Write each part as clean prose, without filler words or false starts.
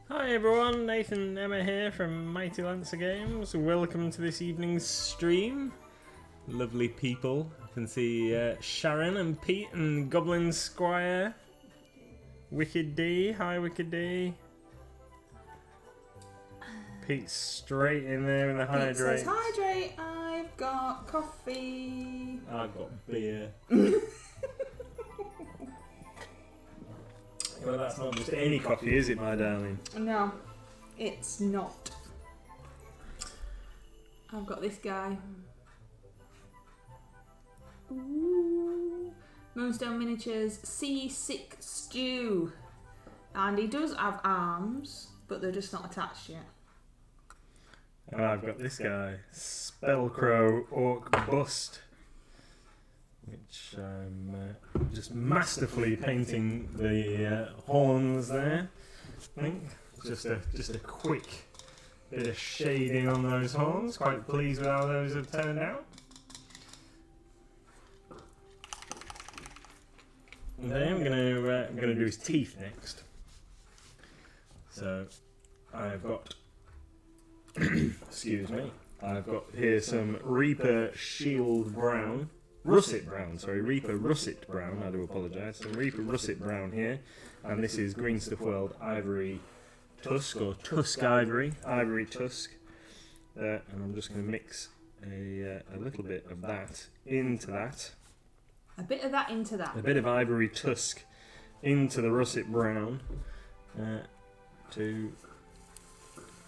Hi everyone, Nathan and Emma here from Mighty Lancer Games. Welcome to this evening's stream. Lovely people. I can see Sharon and Pete and Goblin Squire. Wicked D, hi Wicked D. Pete's straight in there in the hydrate. Pete says, hydrate, I've got coffee. I've got beer. Well, that's not just any coffee, is it, my darling? No, it's not. I've got this guy. Ooh. Moonstone Miniatures Seasick Stu. And he does have arms, but they're just not attached yet. And I've got this guy, Spellcrow Orc Bust, which I'm just masterfully painting the horns there. I think just a quick bit of shading on those horns. Quite pleased with how those have turned out. And then I'm gonna do his teeth next. So I've got. Excuse me. I've got here some Reaper Shield Brown. Russet Brown, sorry. Reaper Russet Brown, I do apologise. Some Reaper Russet Brown here. And this is Green Stuff World Ivory Tusk, or Tusk Ivory. Ivory Tusk. And I'm just going to mix a little bit of that into that. A bit of that into that. A bit of Ivory Tusk into the Russet Brown. To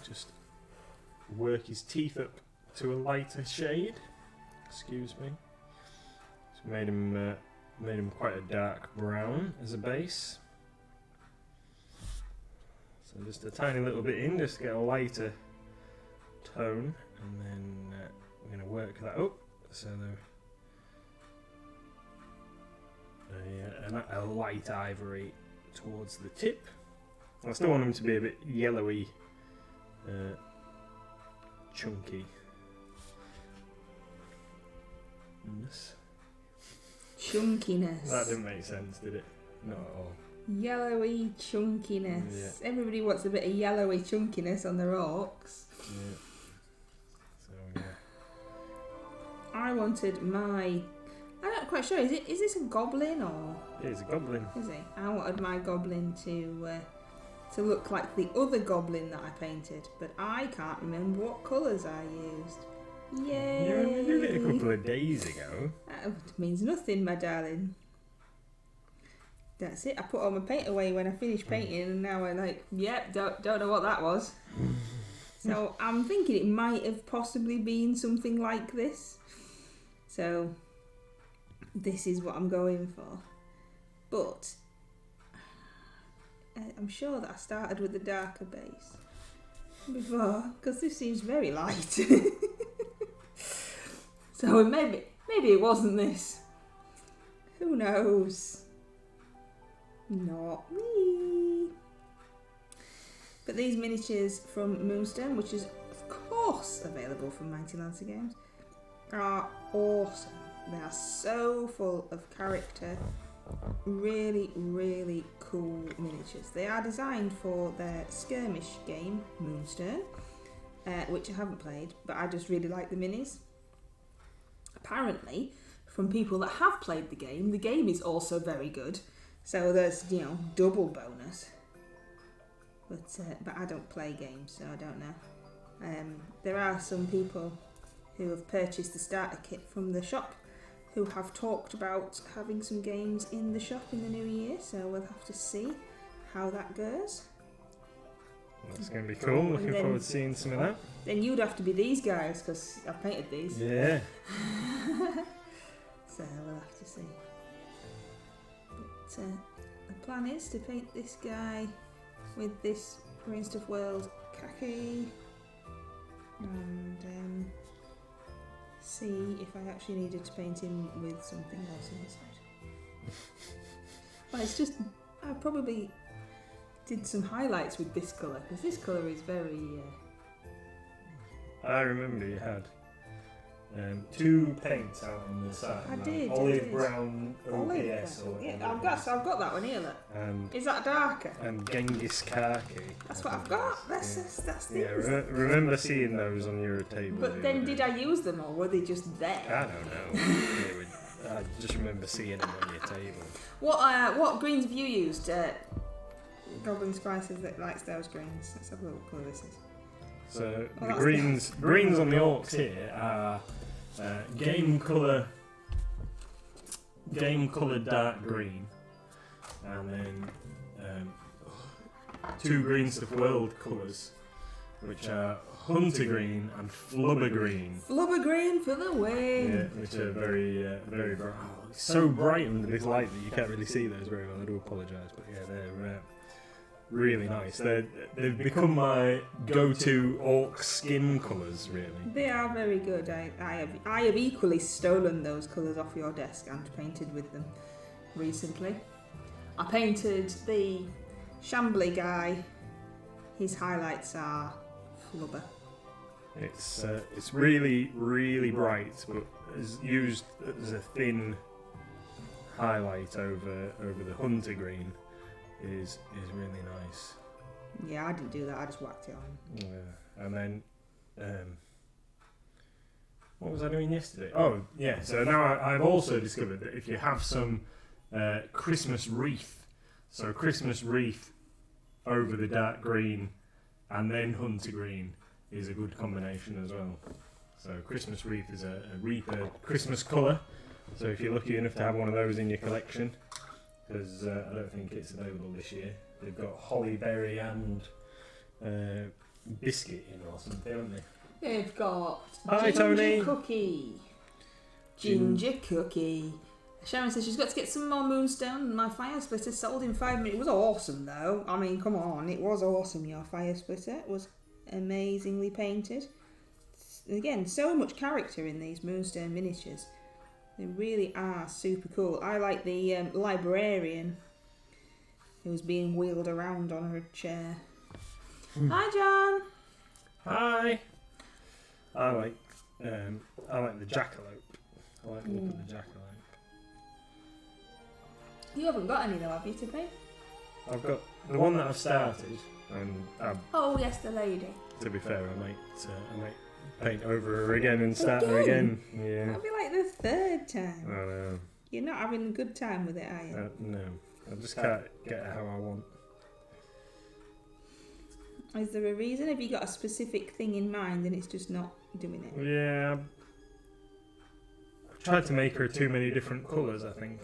just work his teeth up to a lighter shade. Excuse me. So made him quite a dark brown as a base. So just a tiny little bit in, just to get a lighter tone, and then we're going to work that up. So a light ivory towards the tip. I still want him to be a bit yellowy. Chunky. Chunkiness. That didn't make sense, did it? Not at all. Yellowy chunkiness. Yeah. Everybody wants a bit of yellowy chunkiness on their orcs. Yeah. So yeah. I wanted my... I'm not quite sure. Is this a goblin or... It is a goblin. Is he? I wanted my goblin to look like the other goblin that I painted, but I can't remember what colours I used. Yay! You only did it a couple of days ago. That means nothing, my darling. That's it. I put all my paint away when I finished painting, and now I'm like, yep, don't know what that was. So I'm thinking it might have possibly been something like this. So this is what I'm going for. But I'm sure that I started with the darker base before, because this seems very light. So maybe it wasn't this. Who knows? Not me. But these miniatures from Moonstone, which is of course available from Mighty Lancer Games, are awesome. They are so full of character. Really, really cool miniatures. They are designed for their skirmish game, Moonstone, which I haven't played, but I just really like the minis. Apparently, from people that have played the game is also very good. So there's, double bonus. But I don't play games, so I don't know. There are some people who have purchased the starter kit from the shop who have talked about having some games in the shop in the new year, so we'll have to see how that goes. That's going to be cool. Looking forward to seeing some of that. Then you'd have to be these guys, because I've painted these. Yeah. So we'll have to see. But the plan is to paint this guy with this Green Stuff World khaki, and see if I actually needed to paint him with something else on the side. But it's just, I probably did some highlights with this colour, because this colour is very... I remember you had. 2 paints out on the side. I did. Olive brown Olive OPS. brown. Or Yeah, I've got that one here. Look. And, Is that darker? and Genghis khaki. That's what I've got. That's Yeah, the. remember seeing those on your table. But then, did I use them or were they just there? I don't know. I just remember seeing them on your table. What greens have you used? Goblin Spices that likes those greens. Let's have a look what colour this is. So the greens on the orcs here are game colour dark green, and then 2 Green Stuff World colours, which are Hunter Green and Flubber Green. Flubber Green for the win. Yeah, which are very bright. Oh, it's so bright under this light that you can't really see those very well. I do apologise, but yeah, they're really nice. They've become my go-to orc skin colours, really. They are very good. I have equally stolen those colours off your desk and painted with them recently. I painted the Shambly guy. His highlights are Flubber. It's really, really bright, but is used as a thin highlight over the Hunter Green is really nice. Yeah, I didn't do that. I just whacked it on. Yeah, and then what was I doing yesterday? Oh, yeah. So now I've also discovered that if you have some Christmas wreath, so Christmas wreath over the dark green and then Hunter Green is a good combination as well. So Christmas wreath is a Reaper Christmas colour. So if you're lucky enough to have one of those in your collection, because I don't think it's available this year. They've got holly berry and biscuit in or something, haven't they? They've got Hi, Tony. Ginger cookie. Sharon says she's got to get some more Moonstone. My fire splitter sold in 5 minutes. It was awesome though. I mean, come on, it was awesome. Your fire splitter it was amazingly painted. Again, so much character in these Moonstone miniatures. They really are super cool. I like the librarian who's being wheeled around on her chair. Hi, John. Hi. I like the jackalope. I like the look of the jackalope. You haven't got any though, have you, to paint? I've got the one that I've started, and oh yes, the lady. to be fair, I might paint over her again and start her again. Yeah. That'll be like the 3rd time. I know. You're not having a good time with it, are you? No, I just can't get it how I want. Is there a reason? Have you got a specific thing in mind and it's just not doing it? Yeah. I've tried to make her too many different colours, I think.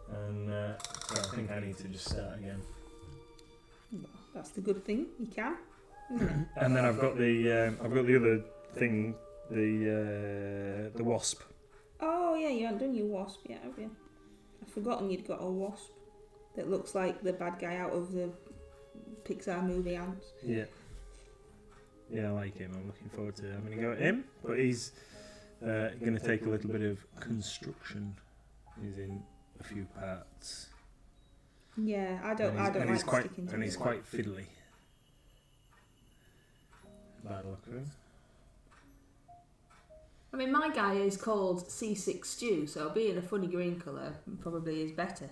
And so I think I need to just start again. Well, that's the good thing. You can, isn't it? And then I've got the other thing, the wasp. Oh yeah, you haven't done your wasp yet, have you? I've forgotten you'd got a wasp that looks like the bad guy out of the Pixar movie Ants. Yeah. Yeah, I like him. I'm looking forward to having a go at him. But he's going to take a little bit of construction. He's in a few parts. Yeah, I don't like sticking to and he's it. quite fiddly. Bad luck for him. I mean, my guy is called Seasick Stu, so being a funny green colour probably is better.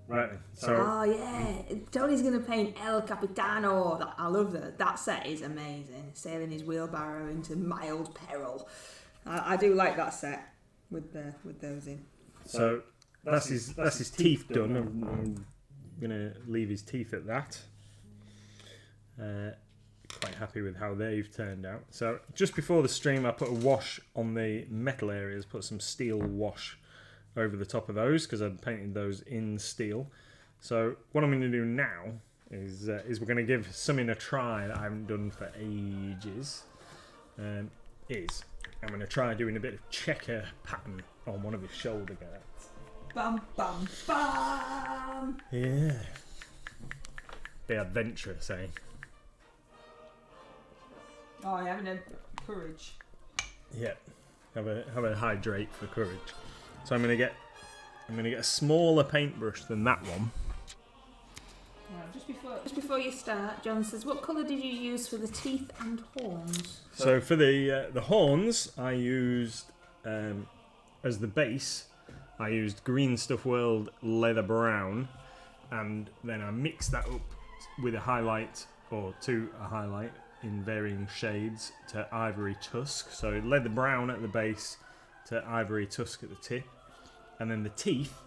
Right, so... Oh yeah, Tony's going to paint El Capitano. I love that. That set is amazing. Sailing his wheelbarrow into mild peril. I do like that set with those in. So that's his teeth done. I'm going to leave his teeth at that. Quite happy with how they've turned out. So just before the stream I put a wash on the metal areas, put some steel wash over the top of those because I'd painted those in steel. So what I'm going to do now is we're going to give something a try that I haven't done for ages. I'm going to try doing a bit of checker pattern on one of his shoulder guards. Bam, bam, bam! Yeah. Be adventurous, eh? Oh, you're having a courage. Yeah. Have a hydrate for courage. So I'm gonna get a smaller paintbrush than that one. Well, Just before you start, John says, what colour did you use for the teeth and horns? So for the horns, I used as the base. I used Green Stuff World Leather Brown, and then I mixed that up with a highlight in varying shades to Ivory Tusk. So Leather Brown at the base to Ivory Tusk at the tip, and then the teeth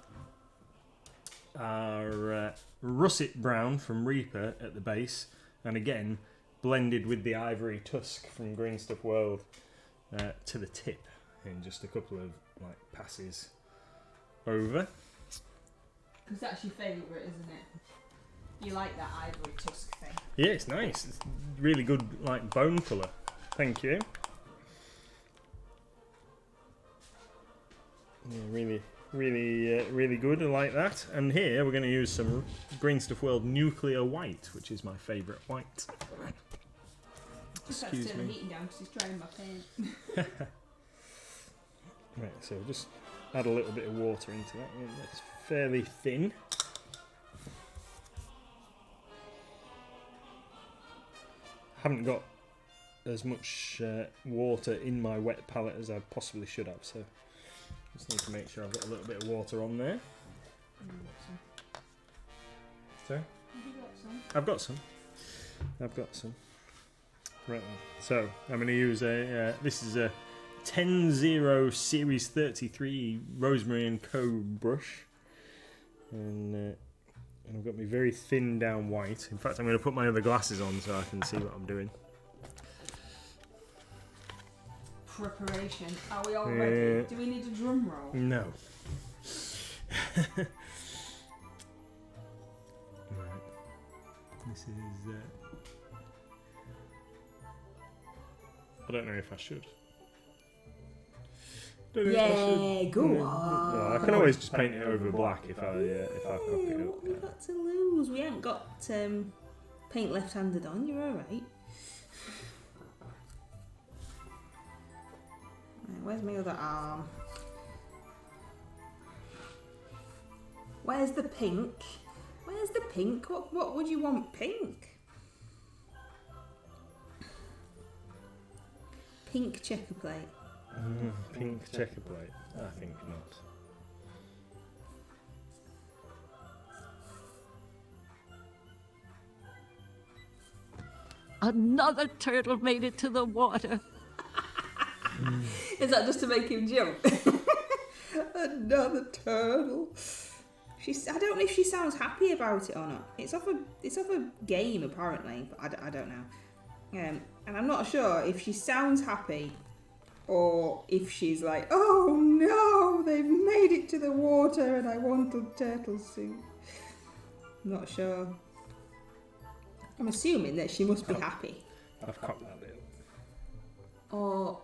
are Russet Brown from Reaper at the base, and again blended with the Ivory Tusk from Green Stuff World to the tip in just a couple of passes over. Because that's your favourite, isn't it? You like that Ivory Tusk thing. Yeah, it's nice. It's really good, bone colour. Thank you. Yeah, really good. I like that. And here we're going to use some Green Stuff World Nuclear White, which is my favourite white. Excuse me. The heating down because he's trying my paint. Right, so just add a little bit of water into that. It's fairly thin. Haven't got as much water in my wet palette as I possibly should have, so just need to make sure I've got a little bit of water on there. Sorry? I've got some. Right, so I'm going to use this is a 10-0 Series 33 Rosemary & Co brush, and I've got my very thin down white. In fact, I'm going to put my other glasses on so I can see what I'm doing. Preparation. Are we all ready? Do we need a drum roll? No. Right. This is... I don't know if I should. Go on. No, I can always just paint it over black if I cock it up. We've got to lose. We haven't got paint left-handed on. You're all right. Where's my other arm? Where's the pink? What would you want pink? Pink checker plate. Pink checker plate? I think not. Another turtle made it to the water. Is that just to make him jump? Another turtle. I don't know if she sounds happy about it or not. It's off a game apparently, but I don't know. And I'm not sure if she sounds happy or if she's like, oh no, they've made it to the water and I want a turtle suit. I'm not sure. I'm assuming that she must be happy. I've cocked that bit. Or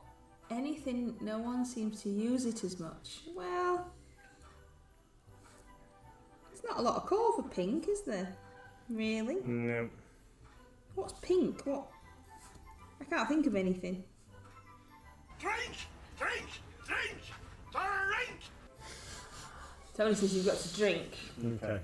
anything, no one seems to use it as much. Well, there's not a lot of call for pink, is there? Really? No. What's pink? What? I can't think of anything. Drink! Tony says you've got to drink. Okay.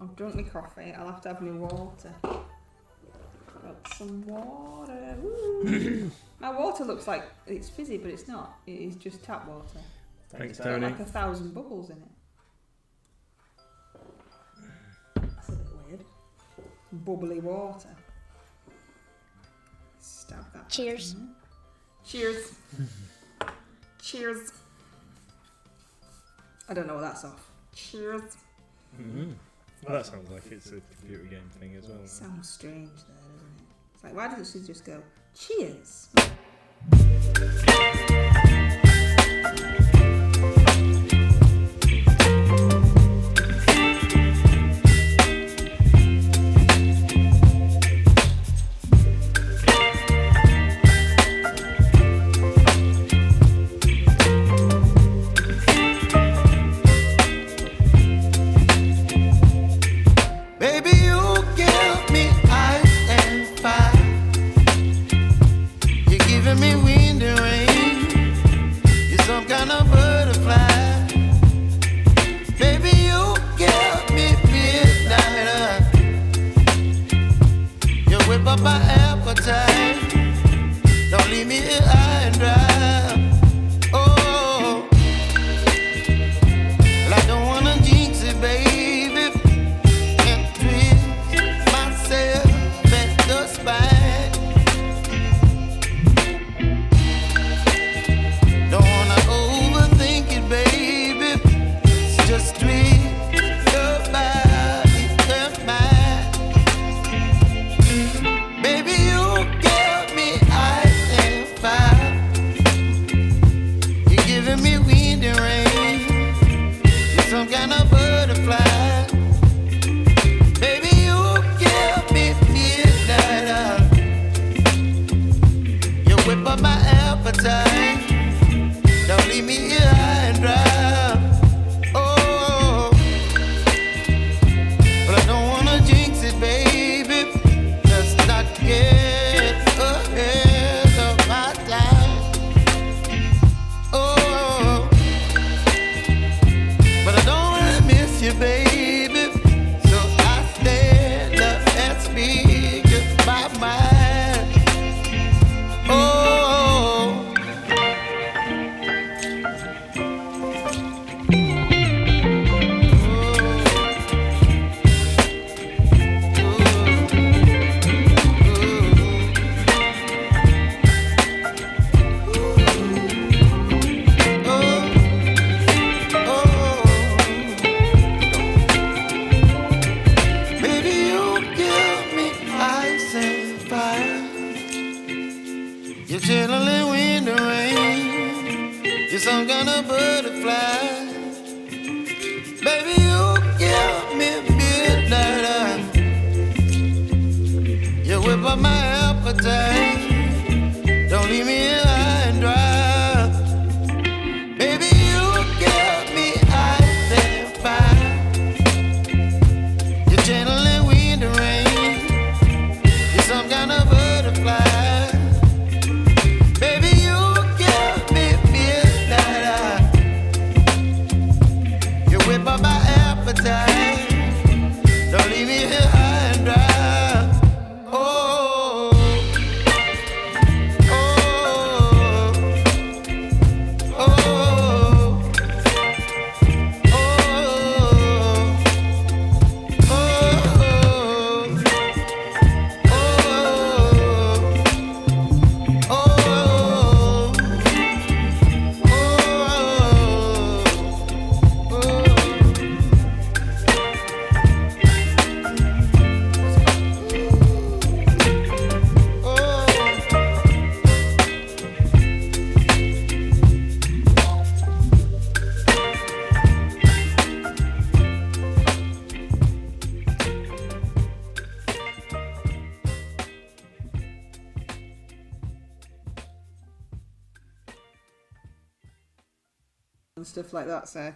I've drunk my coffee. I'll have to have my water. Got some water. Woo. My water looks like it's fizzy, but it's not. It is just tap water. Thanks, It's got Tony. like 1,000 bubbles in it. That's a bit weird. Bubbly water. Stab that. Cheers. back in there. Cheers. Cheers. I don't know what that's off. Cheers. Mm-hmm. Well, that sounds like it's a computer game thing as well. Sounds strange there, doesn't it? It's like, why doesn't she just go, cheers? Baby, you give me ice and fire. You're giving me wind and rain. some kind of butterfly. Baby, you give me midnight. You whip up my appetite. Don't leave me here high and dry. Oh, but I don't wanna jinx it, baby. Let's not get ahead of my time. Oh, but I don't wanna miss you, baby. So I stand up and speak just my mind. Oh. You're chilling in the rain. You're some kind of butterfly. Baby, you give me midnight. You whip up my appetite. Don't leave me here high and dry. Baby, you give me ice and fire. You're channeling wind and rain. You're some kind of butterfly. My appetite. Don't leave me here high and dry. Oh, oh, oh, oh, and stuff like that, so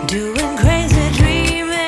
doing crazy dreaming.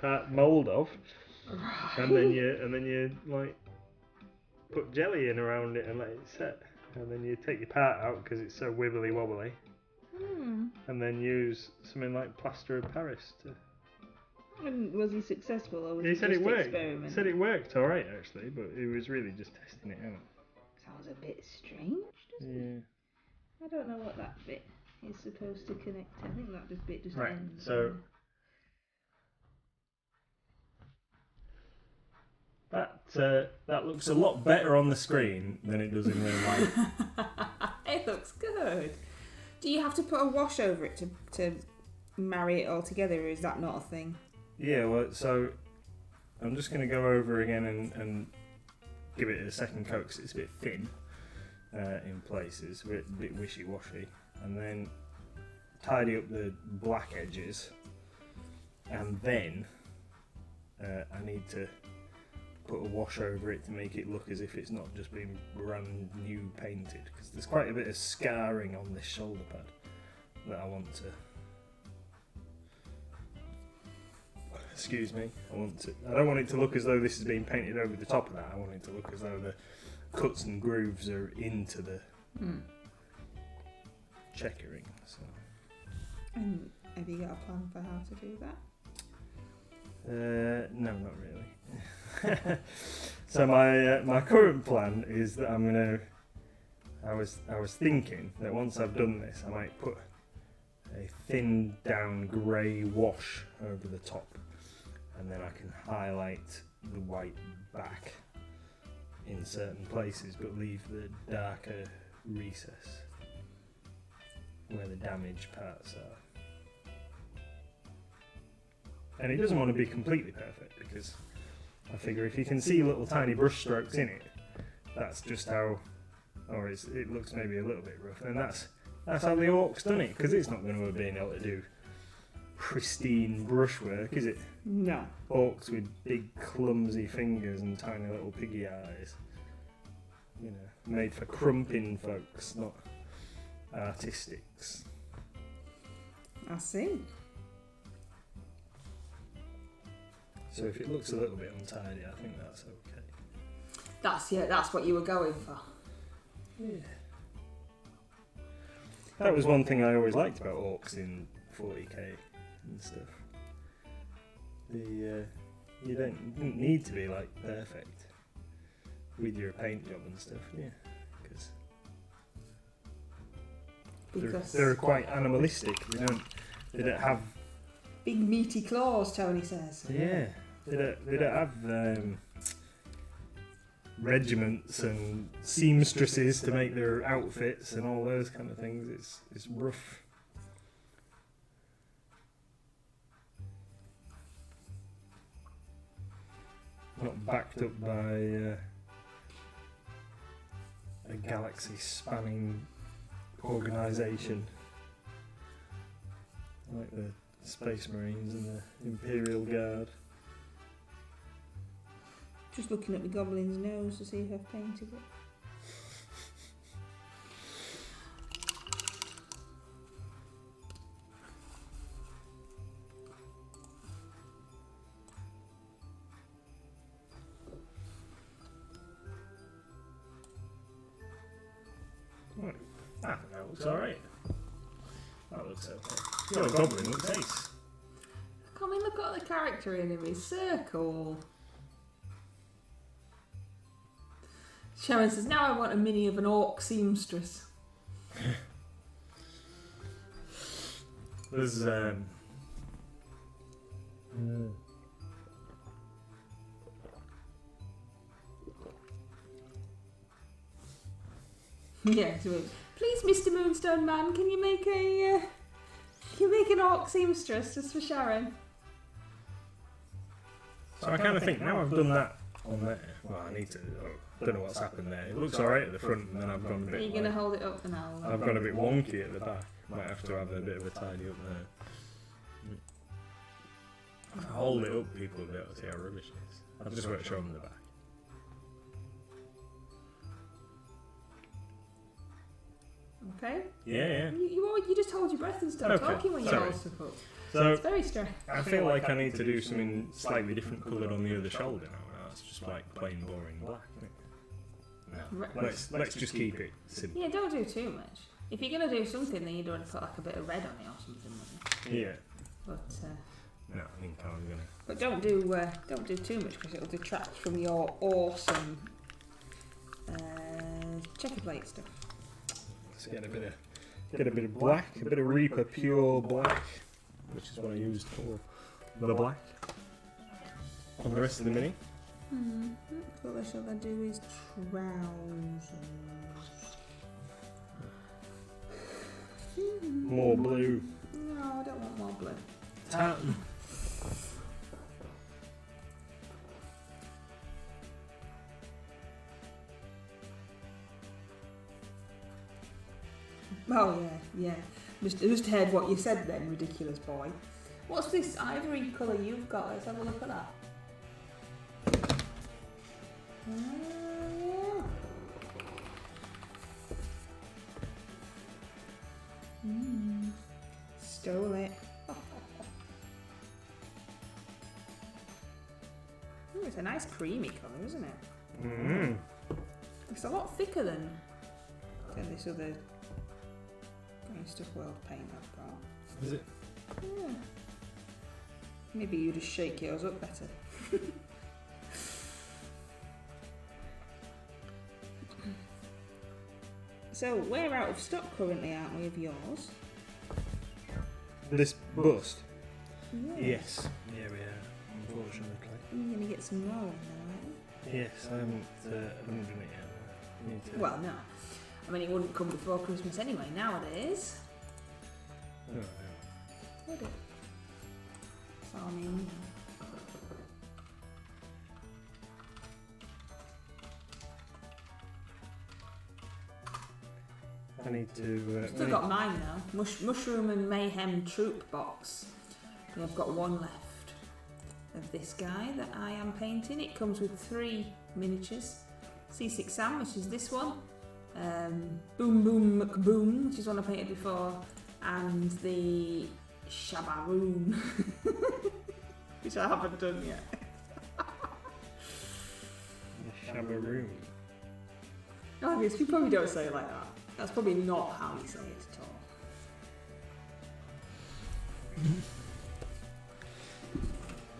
a mould of, and then you like put jelly in around it and let it set, and then you take your part out because it's so wibbly wobbly, and then use something like plaster of Paris to. And was he successful, or was He he said just it worked. experimenting? He said it worked all right actually, but he was really just testing it out. Sounds a bit strange, doesn't it? I don't know what that bit is supposed to connect to. I think that bit just Right. ends. So that looks a lot better on the screen than it does in real life. It looks good. Do you have to put a wash over it to marry it all together, or is that not a thing? Yeah, well, so I'm just going to go over again and give it a second coat because it's a bit thin in places, a bit wishy-washy, and then tidy up the black edges, and then I need to put a wash over it to make it look as if it's not just been brand new painted, because there's quite a bit of scarring on this shoulder pad that I want to. Excuse me. I don't want it to look as though this has been painted over the top of that. I want it to look as though the cuts and grooves are into the checkering. So. And have you got a plan for how to do that? No, not really. So my current plan is that I'm gonna. I was thinking that once I've done this, I might put a thin down grey wash over the top. And then I can highlight the white back in certain places, but leave the darker recess where the damaged parts are. And it doesn't want to be completely perfect, because I figure if you can see little tiny brush strokes in it, that's just how, or it looks maybe a little bit rough, and that's how the orc's done it, because it's not going to have been able to do pristine brushwork, is it? No. Orcs with big clumsy fingers and tiny little piggy eyes. You know, made for crumping folks, not artistics. I see. So if it looks a little bit untidy, I think that's okay. That's what you were going for. Yeah. That was one thing I always liked about orcs in 40k and stuff. You didn't need to be like perfect with your paint job and stuff, yeah, because they're quite animalistic. They don't have big meaty claws. Tony says. Yeah, they don't have regiments and seamstresses to make their outfits and all those kind of things. It's rough. Not backed up by a galaxy-spanning organisation like the Space Marines and the Imperial Guard. Just looking at the goblin's nose to see if I've painted it. I think that looks alright. That looks okay. Your goblin looks ace. Come in, look at the character in him. He's so cool. Sharon says, now I want a mini of an orc seamstress. There's Yeah, so please, Mr. Moonstone man, can you make an orc seamstress just for Sharon? So I kind of think now I've done that on there. Well, I need to. I don't know what's happened there. It looks alright at the front, and then I've gone a bit. Are you going to hold it up for now? I've gone a bit wonky at the back. Might have to have a bit of a tidy up there. If I hold it up, people will be able to see how rubbish it is. I'll just won't show them the back. Okay. Yeah, yeah. You just hold your breath and start Okay, talking when you sorry. roll stuff up. So It's very strange. I feel like I need to do something slightly different coloured on the other shoulder now. That's just like plain boring black, isn't it? No. Let's just keep it simple. Yeah, don't do too much. If you're gonna do something, then you'd want to put like a bit of red on it or something. Wouldn't you? Yeah. But No, I think I was gonna. but don't do too much because it'll detract from your awesome checker plate stuff. Let's get a bit of black, a bit of Reaper Pure Black, which is what I used for the black on the rest of the mini. What shall I do is trousers. More blue. No, I don't want more blue. Tartan. Oh yeah. Just heard what you said then, ridiculous boy. What's this ivory colour you've got? Let's have a look at that. Stole it. Ooh, it's a nice creamy colour, isn't it? Mm. It's a lot thicker than this other Stuff World paint I've got. Is it? Yeah. Maybe you just shake yours up better. So we're out of stock currently, aren't we, of yours? This bust? Yeah. Yes. Yeah, we are, unfortunately. You're going to get some more in there, aren't you? Yes, I haven't done it yet. Need to. Well, no. I mean, it wouldn't come before Christmas anyway, nowadays. Oh, Would it? So, I mean... I need to. Still got mine now. Mushroom and Mayhem Troop box. And I've got one left of this guy that I am painting. It comes with 3 miniatures. Seasick Sam, which is this one. Boom Boom McBoom, which is one I painted before. And the Shabaroon, which I haven't done yet. The Shabaroon. Oh, I guess you probably don't say it like that. That's probably not how you say it at all.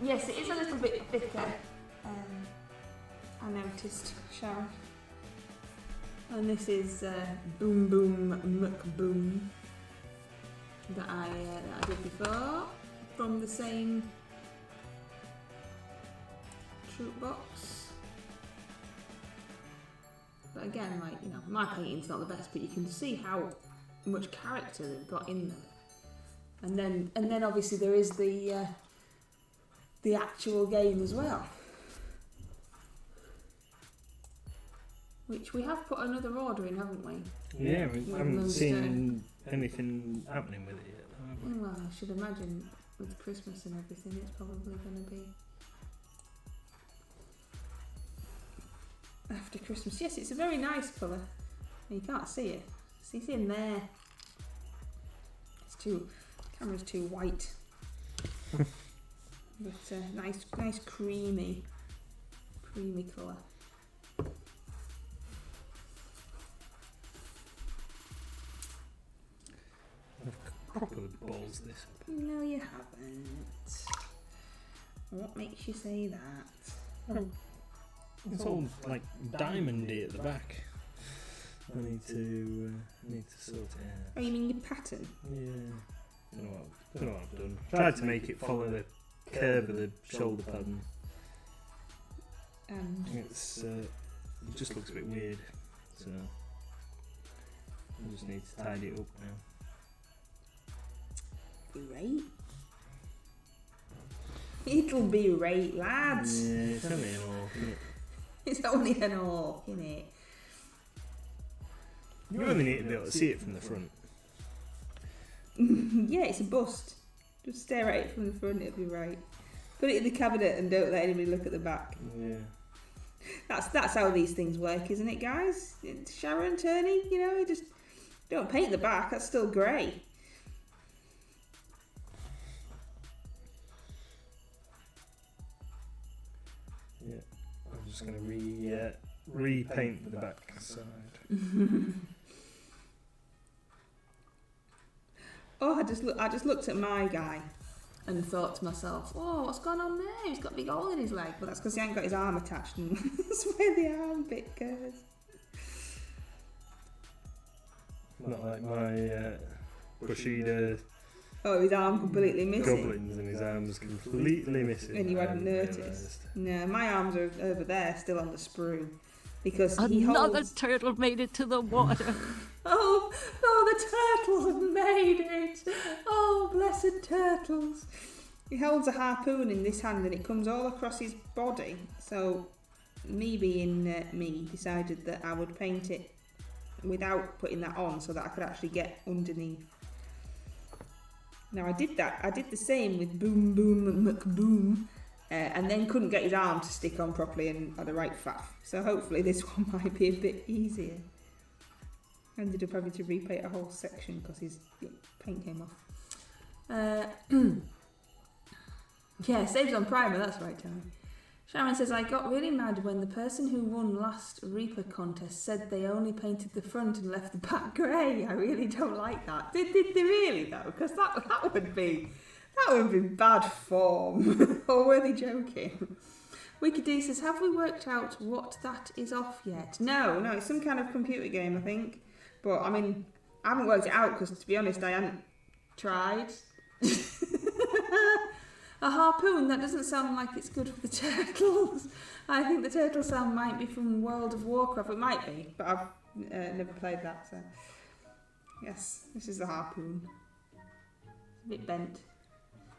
Yes, it is a little bit thicker. I noticed, Sharon. And this is Boom Boom McBoom that I did before from the same troop box. But again, like, you know, my painting's not the best, but you can see how much character they've got in them. And then obviously there is the actual game as well, which we have put another order in, haven't we? Yeah, we With haven't seen Moonstone. anything happening with it yet, have we? Well, I should imagine with Christmas and everything, it's probably going to be after Christmas. Yes, it's a very nice colour. You can't see it. See, it's in there. The camera's too white. But nice creamy colour. I've properly balls this up. No, you haven't. What makes you say that? It's all like diamondy at the back. I need to sort it out. Oh, you mean your pattern? Yeah. Don't know what I've done. Tried to make it follow the curve of the shoulder pattern. It just looks a bit weird. So I just need to tidy it up now. Right. It'll be right, lads. Yeah, it's only an all, isn't it? It's only an all, innit? You only need to be able to see it from the front. Yeah, it's a bust. Just stare at it from the front, it'll be right. Put it in the cabinet and don't let anybody look at the back. Yeah. That's how these things work, isn't it, guys? Sharon, Turney, you know, just don't paint the back, that's still grey. just going to repaint the back side. Oh, I just looked at my guy and thought to myself, oh, what's going on there? He's got a big hole in his leg. But that's because he ain't got his arm attached, and that's where the arm bit goes. Not like my Bushido Oh, his arm completely missing. goblins, and his arm's completely missing. And you hadn't noticed. Realised. No, my arms are over there, still on the sprue. Because he Another holds... turtle made it to the water. Oh, the turtles have made it. Oh, blessed turtles. He holds a harpoon in this hand and it comes all across his body. So, me being me, decided that I would paint it without putting that on so that I could actually get underneath. Now I did that. I did the same with Boom Boom McBoom, and then couldn't get his arm to stick on properly and had a right faff. So hopefully this one might be a bit easier. Ended up having to repaint a whole section because his paint came off. Yeah, saves on primer, that's right, Tony. Sharon says, I got really mad when the person who won last Reaper contest said they only painted the front and left the back grey. I really don't like that. Did they really though? Because that would be bad form. Or were they joking? Wicked D says, have we worked out what that is off yet? No, it's some kind of computer game, I think. But I mean, I haven't worked it out because, to be honest, I hadn't tried. A harpoon, that doesn't sound like it's good for the turtles. I think the turtle sound might be from World of Warcraft. It might be, but I've never played that, so... Yes, this is the harpoon. It's a bit bent.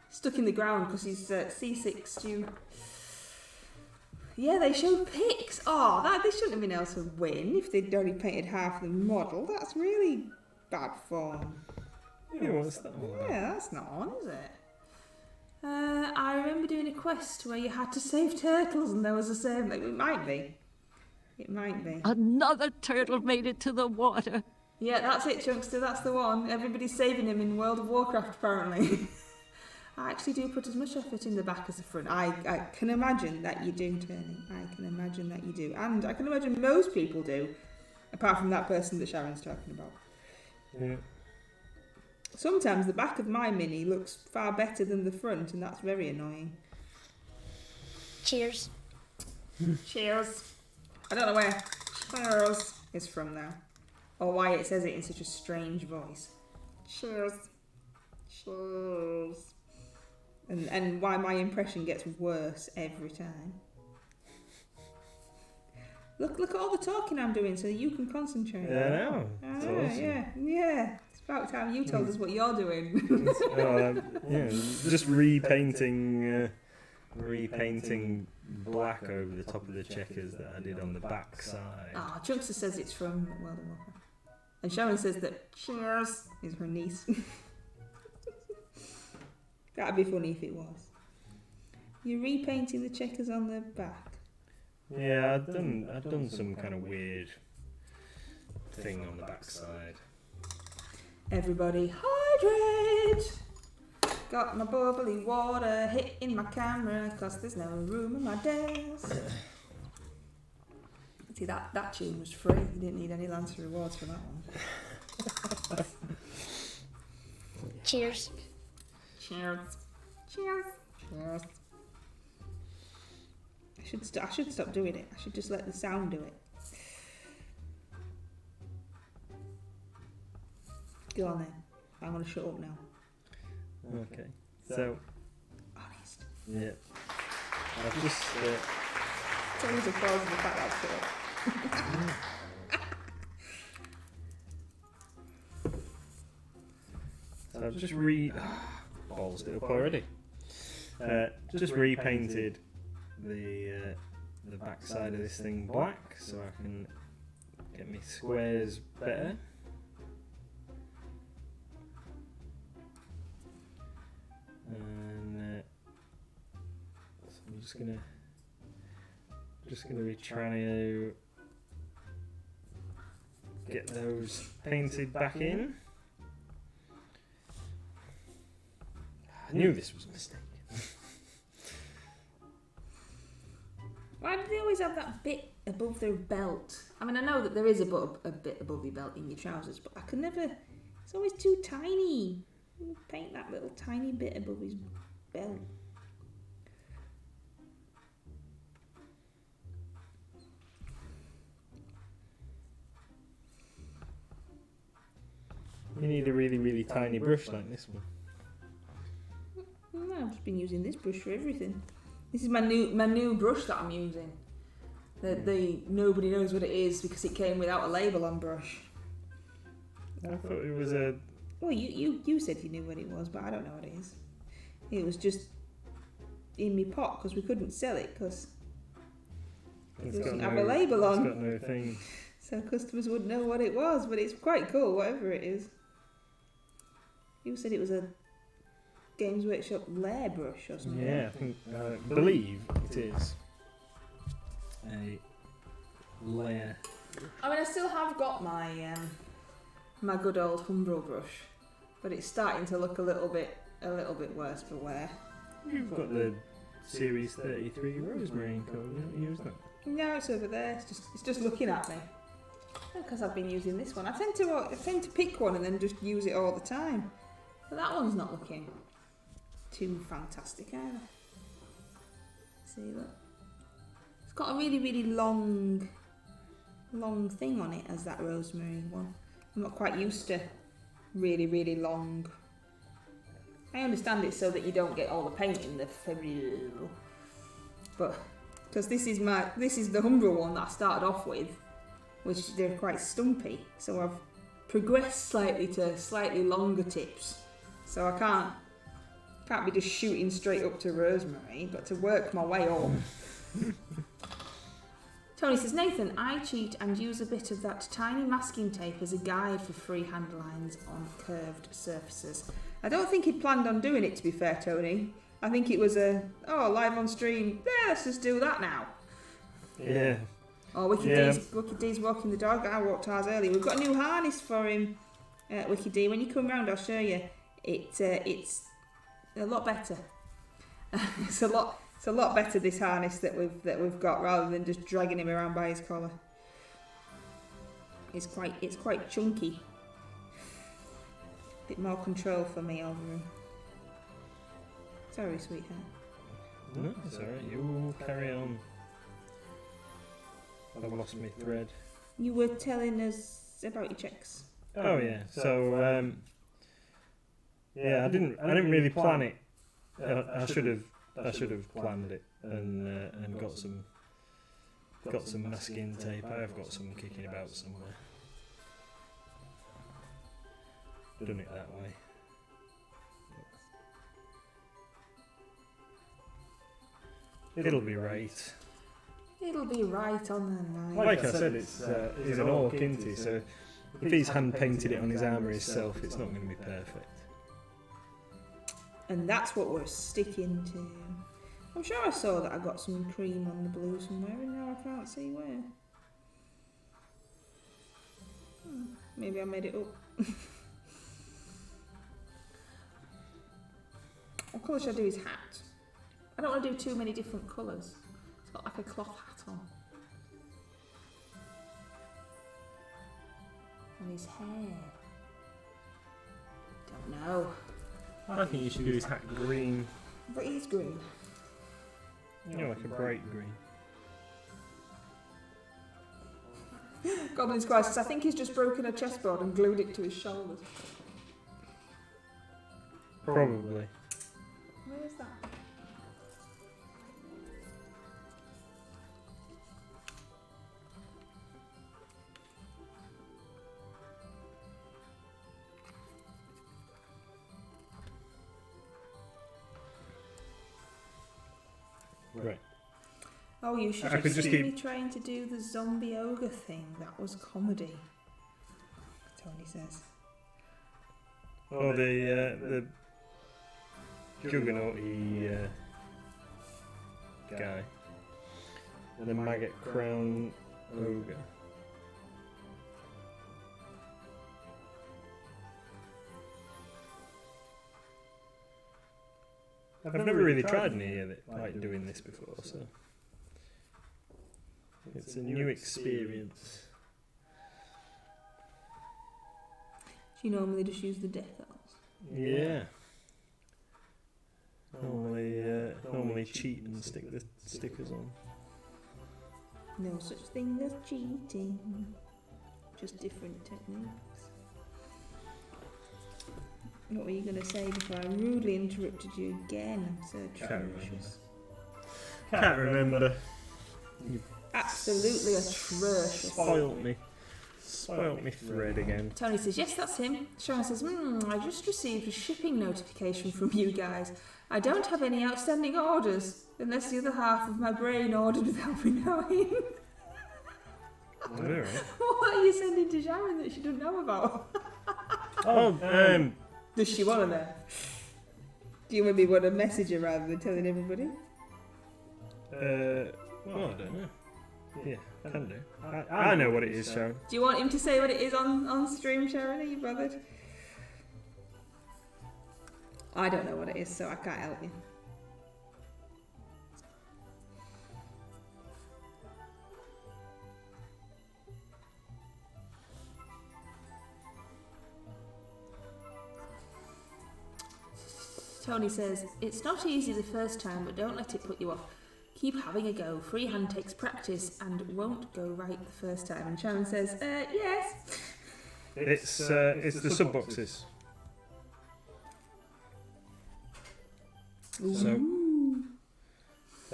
Stuck in the ground because he's Seasick Stu. Yeah, they showed pics. Oh, they shouldn't have been able to win if they'd only painted half the model. That's really bad form. Yeah, what's that all about? Yeah, that's not on, is it? I remember doing a quest where you had to save turtles and there was a save. It might be. It might be. Another turtle made it to the water. Yeah, that's it, Chunkster. That's the one. Everybody's saving him in World of Warcraft, apparently. I actually do put as much effort in the back as the front. I can imagine that you do, Tony. I can imagine that you do. And I can imagine most people do, apart from that person that Sharon's talking about. Yeah. Sometimes the back of my Mini looks far better than the front, and that's very annoying. Cheers. Cheers. I don't know where cheers is from now, or why it says it in such a strange voice. Cheers. Cheers. And why my impression gets worse every time. Look at all the talking I'm doing so that you can concentrate. Yeah, I know. It's awesome. Yeah. It's about time you told us what you're doing. Just repainting black over the top of the checkers that I did on the back side. Chunkster says it's from World of Warcraft. And Sharon says that cheers is her niece. That'd be funny if it was. You're repainting the checkers on the back. Yeah, I've done some kind of weird thing on the back side. Everybody hydrate! Got my bubbly water hitting my camera cause there's no room in my desk. See, that tune was free. You didn't need any Lancer rewards for that one. Cheers. Cheers. Cheers. Cheers. I should stop doing it. I should just let the sound do it. Go on then. I'm going to shut up now. Okay. So. Honest. Yeah. I've just. It's always a pause in the fact that I've shut up. So I've just ballsed it up already. Just repainted the back side of this thing black so I can get my squares better. And so I'm just gonna be trying to get those painted back in. I knew this was a mistake. Why did they always have that bit above their belt. I mean, I know that there is a bit above your belt in your trousers, but I can never. It's always too tiny. You paint that little tiny bit above his belt. You need a really, really tiny brush like this one. No, I've just been using this brush for everything. This is my new brush that I'm using. Nobody knows what it is because it came without a label on brush. I thought it was a... Well, you said you knew what it was, but I don't know what it is. It was just in my pot because we couldn't sell it because it doesn't have a label on. It's got no thing. So customers wouldn't know what it was, but it's quite cool, whatever it is. You said it was a Games Workshop layer brush or something. Yeah, I believe it is a layer. I mean, I still have got my my good old Umbro brush, but it's starting to look a little bit worse for wear. You've got the Series 33 Rosemary colour, you don't use that? No, it's over there. It's just looking at me. Because I've been using this one. I tend to pick one and then just use it all the time. But that one's not looking too fantastic either. See, look. It's got a really, really long thing on it as that rosemary one. I'm not quite used to really, really long. I understand it so that you don't get all the paint in the ferrule. But because this is the Umbro one that I started off with, which they're quite stumpy. So I've progressed slightly to slightly longer tips. So I can't be just shooting straight up to rosemary, but to work my way up. Tony says, Nathan, I cheat and use a bit of that tiny masking tape as a guide for freehand lines on curved surfaces. I don't think he'd planned on doing it, to be fair, Tony. I think it was live on stream, yeah, let's just do that now. Yeah. Oh, Wicked D's walking the dog. I walked ours early. We've got a new harness for him, Wicked D. When you come round, I'll show you. It's a lot better. It's a lot better, this harness that we've got, rather than just dragging him around by his collar. It's quite chunky. Bit more control for me over him. Sorry, sweetheart. No, it's alright. You carry on. I've lost my thread. You were telling us about your checks. Oh yeah. So I didn't really plan it. I should have planned it and got some masking tape. I have got some kicking about somewhere. Done it that way. It'll be right. It'll be right on the night. Like I said, he's an orc, isn't he? So if he's hand painted it on his armour himself, it's not going to be perfect. And that's what we're sticking to. I'm sure I saw that I got some cream on the blue somewhere, and now I can't see where. Maybe I made it up. What colour should I do his hat? I don't want to do too many different colours. It's got like a cloth hat on. And his hair. Don't know. I think you should do his hat green. But he's green. You know, like a bright green. Goblin's Crisis. I think he's just broken a chessboard and glued it to his shoulders. Probably. Where is that? Right. Oh, you should have seen me trying to do the zombie ogre thing. That was comedy. Tony says. Oh, the juggernaut-y guy. The maggot crown ogre. I've never really tried any of it, like doing this before, so. It's a new experience. Do you normally just use the death elves? Yeah. Normally cheat and stick the stickers on. No such thing as cheating. Just different techniques. What were you going to say before I rudely interrupted you again? I'm so atrocious. Can't remember. Absolutely atrocious. Spoilt me thread again. Tony says, yes, that's him. Sharon says, I just received a shipping notification from you guys. I don't have any outstanding orders, unless the other half of my brain ordered without me knowing. Alright. What are you sending to Sharon that she doesn't know about? Does she want to know? Do you maybe want to message her rather than telling everybody? Well, I don't know. Yeah, can do. I know what it is, Sharon. Do you want him to say what it is on stream, Sharon? Are you bothered? I don't know what it is, so I can't help you. Tony says, it's not easy the first time, but don't let it put you off. Keep having a go. Freehand takes practice and won't go right the first time. And Sharon says, yes. It's the sub boxes. So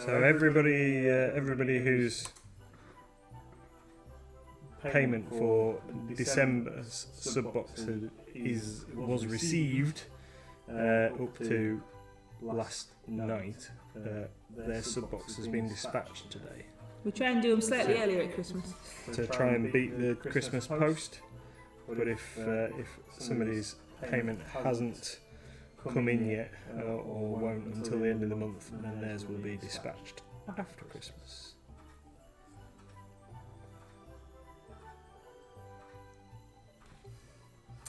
everybody whose payment for December's sub box was received up to last night. Their sub box has been dispatched today. We try and do them slightly earlier at Christmas. To try and beat the Christmas post. But if somebody's payment hasn't come in yet, or won't until the end of the month, then theirs will be dispatched after Christmas.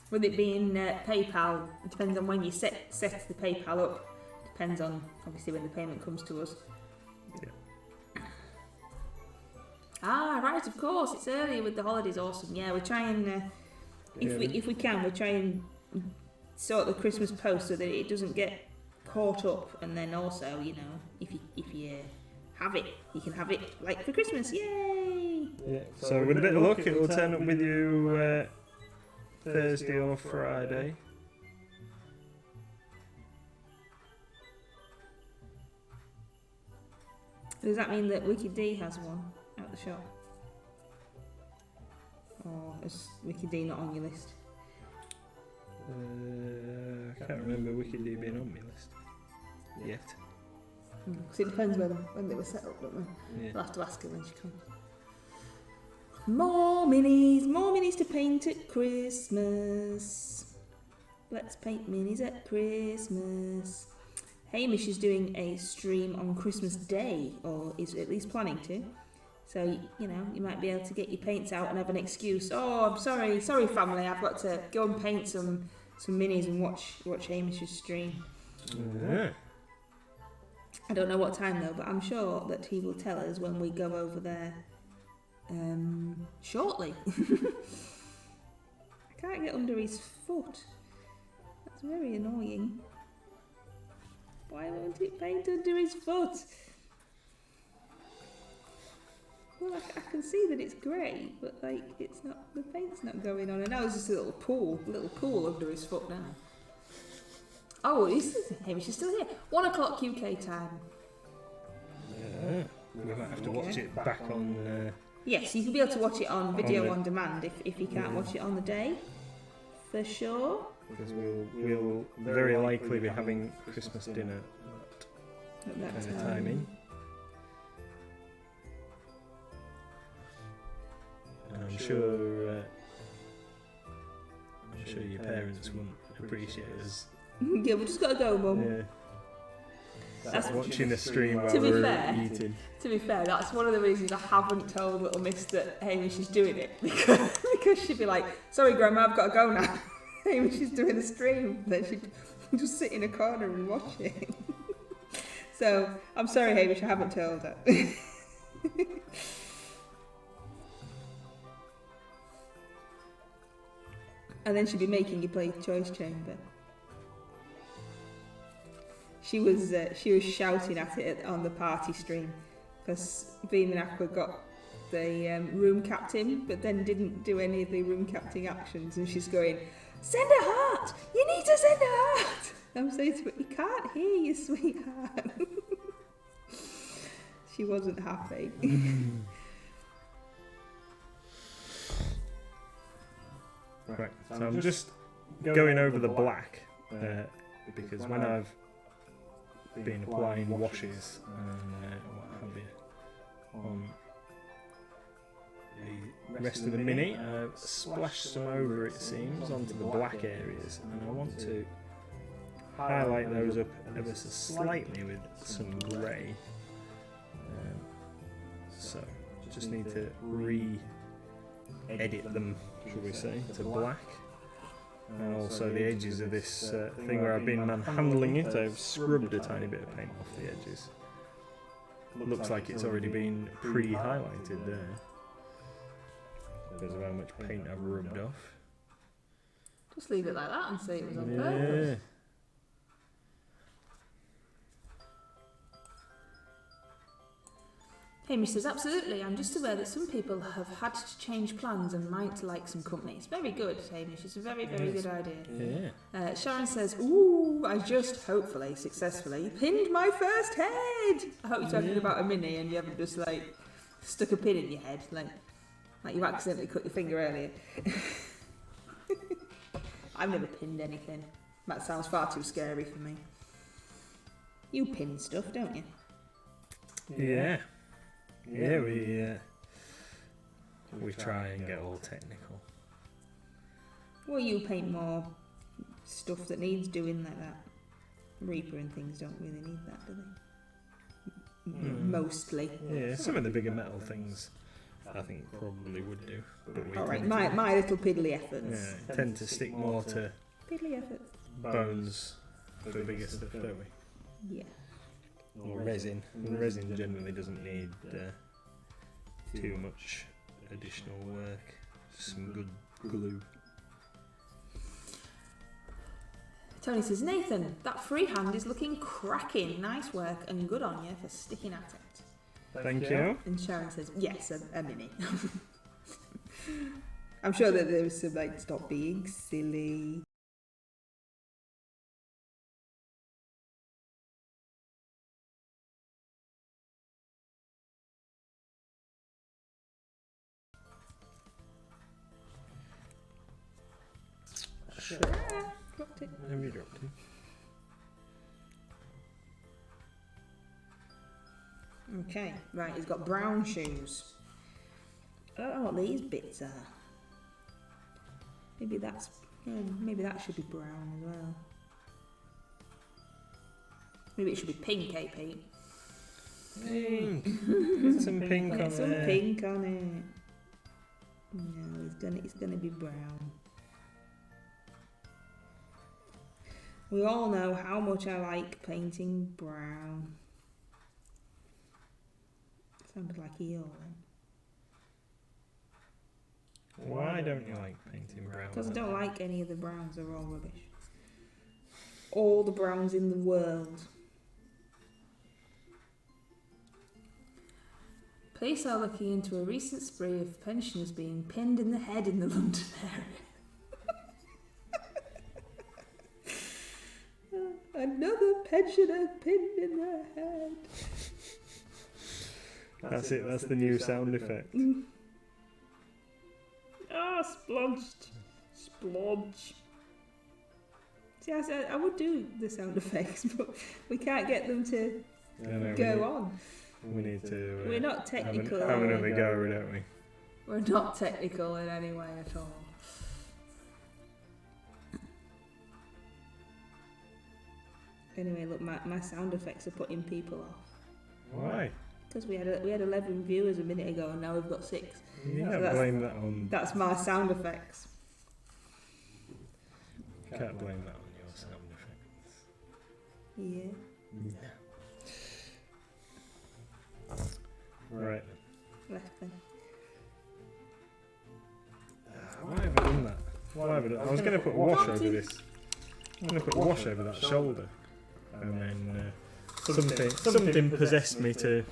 With it being PayPal, it depends on when you set the PayPal up. Depends on, obviously, when the payment comes to us. Yeah. Ah, right, of course, it's earlier with the holidays. Awesome. Yeah, we try and, if we can, we try and sort the Christmas post so that it doesn't get caught up. And then also, you know, if you have it, you can have it like for Christmas. Yay! Yeah. So with a bit of luck, it will turn up with you Thursday or Friday. Does that mean that Wicked D has one at the shop? Or is Wicked D not on your list? I can't remember Wicked D being on my list yet. Because it depends when they were set up, don't we? Yeah. We'll have to ask her when she comes. More minis to paint at Christmas. Let's paint minis at Christmas. Hamish is doing a stream on Christmas Day, or is at least planning to. So, you know, you might be able to get your paints out and have an excuse. Oh, I'm sorry family, I've got to go and paint some minis and watch Hamish's stream. Yeah. I don't know what time though, but I'm sure that he will tell us when we go over there shortly. I can't get under his foot. That's very annoying. Why won't it paint under his foot? Well, I can see that it's grey, but like it's not. The paint's not going on, and now there's just a little pool under his foot now. Oh, Hamish is still here. 1 o'clock UK time. Yeah. We might have to watch it back on. Yes, you can be able to watch it on video on demand if you can't watch it on the day, for sure. Because we'll very likely be having Christmas dinner At that kind of timing. And I'm sure your parents won't appreciate us. Yeah, we just got to go, Mum. Yeah. That's watching the stream while To be we're fair, eating. To be fair, that's one of the reasons I haven't told little Miss that Hamish is doing it, because she'd be like, sorry Grandma, I've got to go now. Hamish is doing the stream. Then she'd just sit in a corner and watch it. So, I'm sorry Hamish, I haven't told her. And then she'd be making you play Choice Chamber. She was shouting at it on the party stream because Beam and Aqua got the room captain, but then didn't do any of the room captain actions, and she's going, "Send a heart! You need to send a heart!" I'm saying to her, "You can't hear you, sweetheart." She wasn't happy. Right, so I'm just going over the black because when I've been applying washes and what have you on the rest of the mini, I've splashed some over, it seems, onto the black areas, and I want to highlight those up ever so slightly with some grey. So just need to re-edit them, shall we say, to black. And also the edges of this thing where I've been manhandling it, I've scrubbed a tiny bit of paint off the edges. Looks like it's already been pre-highlighted there, because of how much paint I've rubbed off. Just leave it like that and say it was on purpose. Hamish says, absolutely, I'm just aware that some people have had to change plans and might like some company. It's very good, Hamish. It's a very, very good idea. Yeah. Sharon says, ooh, I just, hopefully, successfully pinned my first head. I hope you're talking about a mini and you haven't just, like, stuck a pin in your head, like you accidentally cut your finger earlier. I've never pinned anything. That sounds far too scary for me. You pin stuff, don't you? Yeah. Yeah, we try and get all technical. Well, you paint more stuff that needs doing like that. Reaper and things don't really need that, do they? Mostly. Yeah, some of the bigger metal things I think probably would do. But we Alright, my little piddly efforts. Yeah, tend to stick more to Piddly efforts. bones for the bigger stuff, don't we? Yeah. Or resin. And resin generally doesn't need too much additional work. Some good glue. Tony says, Nathan, that freehand is looking cracking. Nice work and good on you for sticking at it. Thank you. And Sharon says, yes, a mini. I'm sure that there was some, like, stop being silly. Sure. Dropped it. Have you dropped it? Okay, right, he's got brown shoes. I don't know what these bits are. Maybe that should be brown as well. Maybe it should be pink, eh, Pete? Pink. Put some pink on Get some there. pink on it. No, it's gonna be brown. We all know how much I like painting brown. Sounded like Eeyore then. Why don't you like painting brown? Because I don't like any of the browns, they're all rubbish. All the browns in the world. Police are looking into a recent spree of pensioners being pinned in the head in the London area. Another pensioner pinned in the head. That's it, that's the new sound effect. Ah, splodged. Splodge. See, I would do the sound effects, but we can't get them to go on. We need to We're not technical. have another go, don't we? We're not technical in any way at all. Anyway, look, my sound effects are putting people off. Why? Because we had 11 viewers a minute ago and now we've got 6. You So can't blame that on. That's my sound effects. Can't blame that on your sound effects. Yeah. Right. Left then. Why have I done that? Why have over. I was going to put wash over this. I'm going to put wash over that shoulder, and then something possessed me to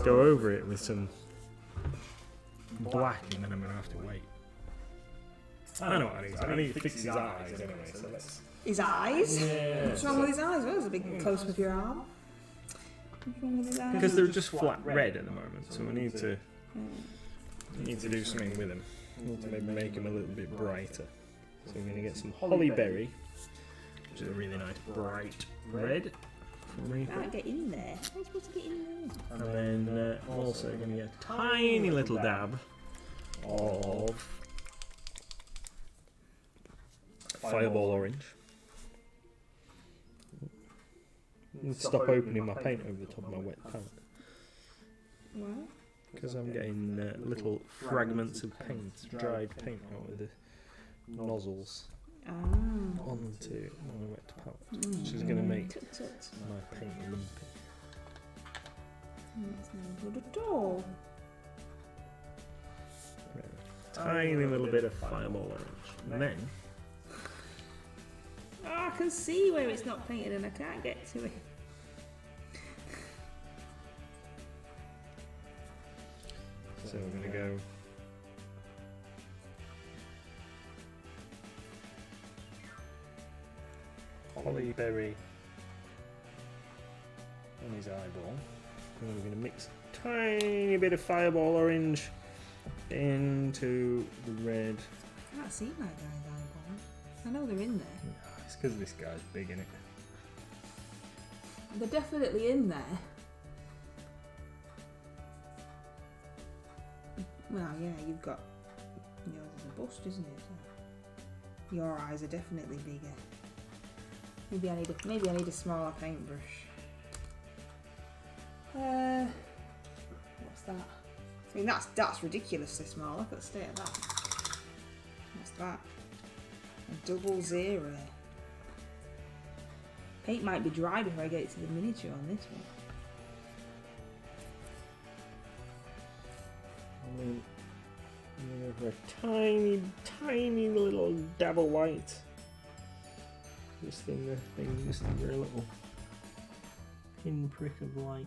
go over it with some black, and then I'm going to have to wait. I know what I need. I need to fix his eyes anyway. So let's. His eyes? Yeah. What's wrong with his eyes? Well, there's a big close up of your arm. What's wrong with his eyes? Because they're just flat red at the moment, so we need to do something with them. We need to maybe make them a little bit brighter. So we're going to get some holly berry, which is a really nice bright red. Can't get in there. How are you supposed to get in there? And then also going to get a tiny little dab of fireball orange. Stop opening my paint over the top of my wet palette. Why? Because I'm getting little fragments of paint, dried paint out of the nozzles onto my wet palette, which is going to make my paint lumpy. That's no good at all. Tiny little bit of fireball orange. And then I can see where it's not painted and I can't get to it. so we're going to go holly berry on his eyeball. And then we're going to mix a tiny bit of fireball orange into the red. I can't see my guy's eyeballs. I know they're in there. It's because this guy's big, innit? They're definitely in there. Well, yeah, you've got yours is a bust, isn't it? So your eyes are definitely bigger. Maybe I need a smaller paintbrush. What's that? I mean, that's ridiculously small. Look at the state of that. What's that? A 00. Paint might be dry before I get to the miniature on this one. And then over a tiny little dab of white. Just in the thing, just a little pinprick of light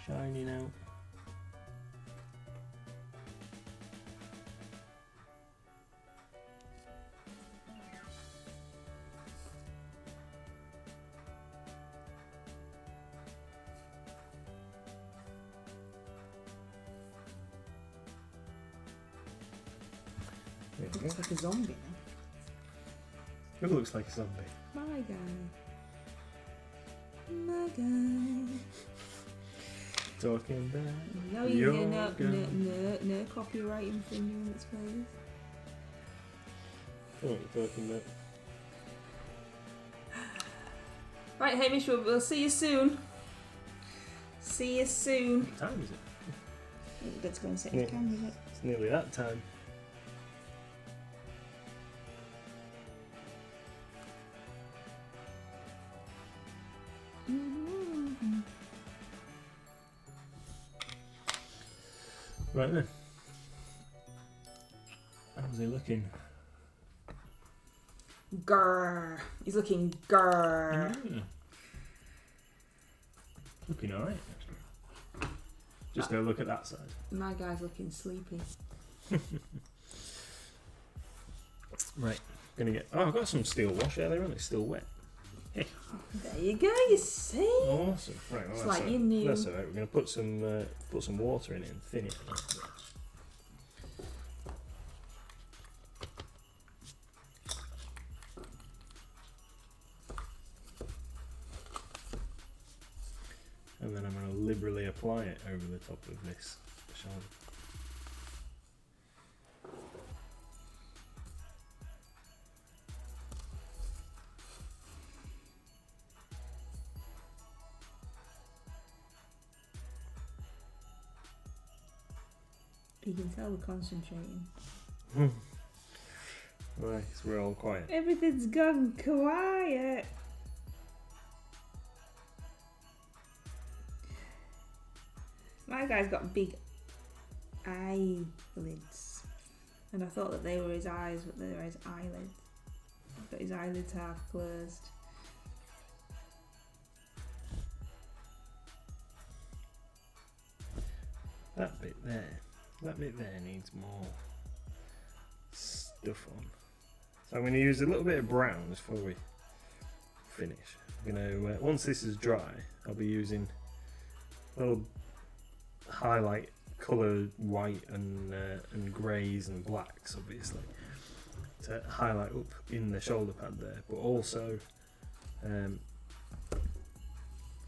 shining out. It looks like a zombie now. It looks like a zombie. My guy. My guy. Talking about No, no copyright infringements, please. I know what you're talking about. Right, Hamish, we'll see you soon. See you soon. What time is it? Let's go and set his cameras up. It's nearly that time. Right then. How's he looking? Grrr. He's looking grrr. Looking alright. Just go look at that side. My guy's looking sleepy. Right. Gonna get. Oh, I've got some steel wash earlier on. It's still wet. There you go. You see. Awesome. Right. Well, It's that's like all- you knew. That's alright. We're gonna put some water in it and thin it. And then I'm going to liberally apply it over the top of this shoulder. You can tell we're concentrating. Right, because we're all quiet. Everything's gone quiet. My guy's got big eyelids. And I thought that they were his eyes, but they were his eyelids. But his eyelids half closed. That bit there needs more stuff on. So I'm going to use a little bit of brown before we finish. I'm going to once this is dry, I'll be using a little highlight colour white and greys and blacks, obviously, to highlight up in the shoulder pad there. But also, I'm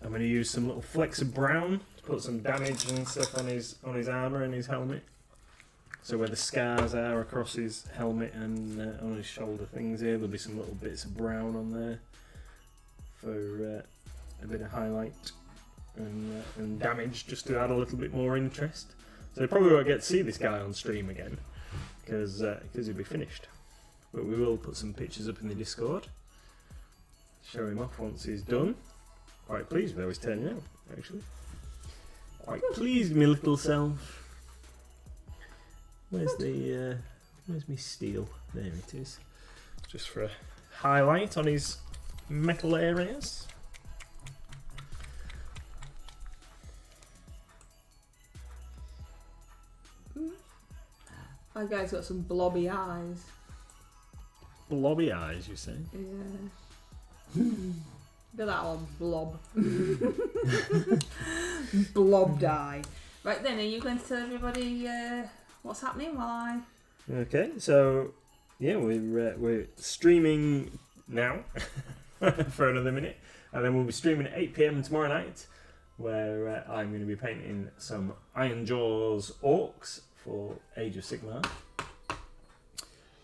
going to use some little flecks of brown to put some damage and stuff on his armour and his helmet. So where the scars are across his helmet and on his shoulder things here, there'll be some little bits of brown on there for a bit of highlight and damage, just to add a little bit more interest. So you probably won't get to see this guy on stream again because he'll be finished. But we will put some pictures up in the Discord. Show him off once he's done. Quite pleased with how he's turning out, actually. Quite pleased, my little self. Where's my steel? There it is. Just for a highlight on his metal areas. That guy's got some blobby eyes. Blobby eyes, you say? Yeah. Look at that one, blob. Blobbed eye. Right then, are you going to tell everybody what's happening while I... Okay, so yeah, we're streaming now for another minute, and then we'll be streaming at 8 PM tomorrow night, where I'm going to be painting some Iron Jaws orcs for Age of Sigmar.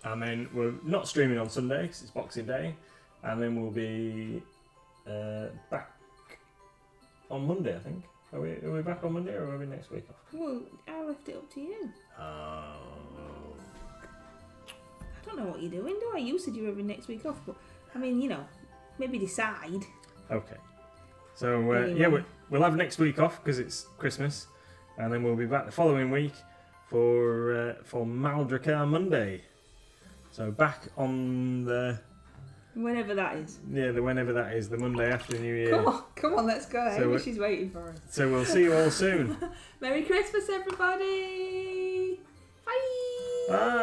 And then we're not streaming on Sunday because it's Boxing Day, and then we'll be back on Monday, I think. Are we back on Monday, or are we next week off? Well, I left it up to you. Oh. I don't know what you're doing, do I? You said you were having next week off, but I mean, you know, maybe decide. Okay. So yeah, we'll have next week off because it's Christmas, and then we'll be back the following week for Maldrakar Monday. So back on the... Whenever that is. Yeah, whenever that is, the Monday after New Year. Come on, let's go. So Amy, she's waiting for us. So we'll see you all soon. Merry Christmas, everybody! Bye! Bye!